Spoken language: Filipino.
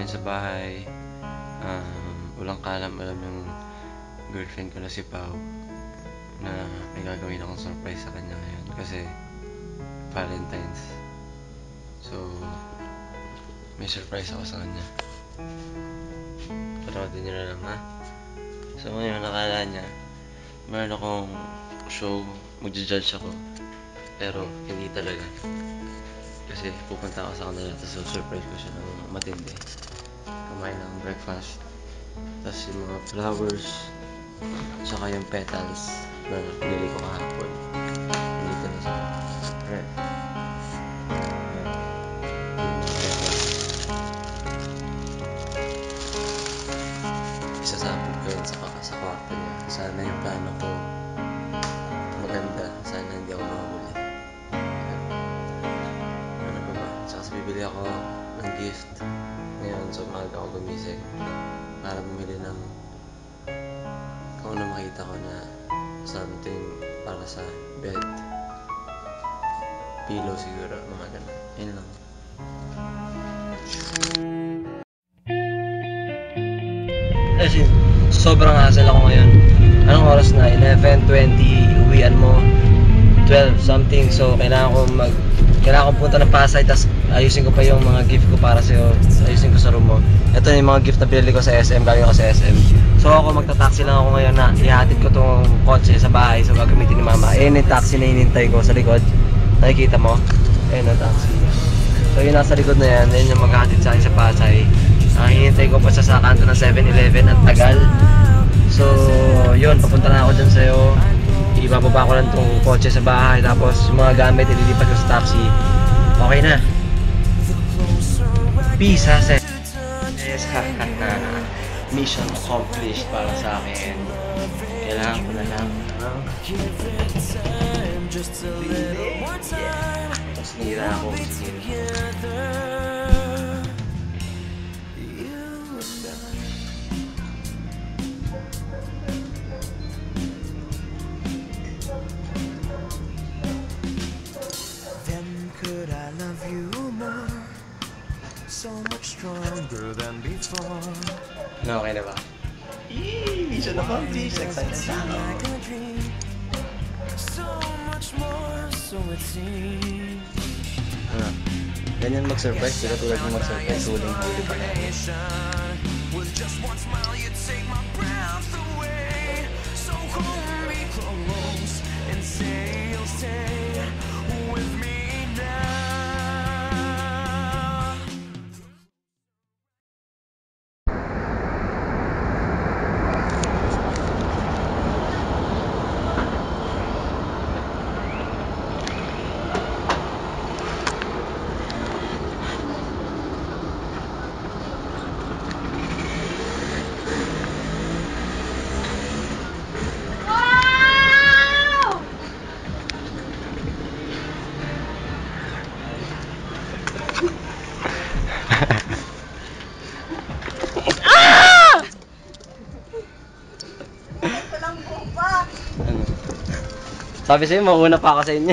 ngayon sa bahay. Walang alam yung girlfriend ko na si Pao na may gagawin akong surprise sa kanya ngayon kasi Valentine's. So, may surprise ako sa kanya. Panoodin nyo na lang, ha? So, ngayon, nakala niya meron akong show, magja-judge ako. Pero, hindi talaga. Kasi pupunta ako sa kanila, tapos surprise ko siya ng matindi. Kumain ng breakfast. Tapos yung mga flowers, tsaka yung petals na pinili ko kahapon. Dito na sa ref. Isasabog ko yun sa kwarto niya. Sana yung plano ko maganda. Sana hindi ako mahuli. Ano pa ba? Tsaka bibili ako ng gift. Ngayon, so maaga ako gumising para bumili ng kung ano makita ko na something para sa bed. Pillow siguro, mga ganun. Yun lang. Kasi sobrang hassle ako ngayon. Anong oras na? 11:20, uwian mo 12 something. So kailangan ko punta ng Pasay, tas ayusin ko pa yung mga gift ko para sa'yo. Ayusin ko sa room mo. Ito yung mga gift na binili ko sa SM, galing ko sa SM. So ako magta-taxi lang ako ngayon na ihatid ko tong kotse sa bahay, so gagamitin ni mama. Ayan yung taxi na hinintay ko sa likod. Nakikita mo? Ayan yung taxi. So yun nasa likod na yan, yun yung maghahatid sa akin sa Pasay. Hinihintay ko pa sa kanto ng 7-Eleven, ang tagal. So yun, papunta na ako dyan sa'yo. Ibababa ko lang tong kotse sa bahay, tapos yung mga gamit ililipat ko sa taxi. Okay na. Peace, ha, sis. Yes, mission accomplished para sa akin. Kailangan ko na lang tapos nira ako. So much stronger than before. No, okay na ba? Mission accomplished. Excited na ako. So much more, so it seems. Ganyan mag-surprise, pero tulad ng mag-surprise, huling-huli pa na. With just one smile, you take my breath away. So hold me close and say you'll stay with me now. Sabi sa'yo, mauna pa ako sa inyo.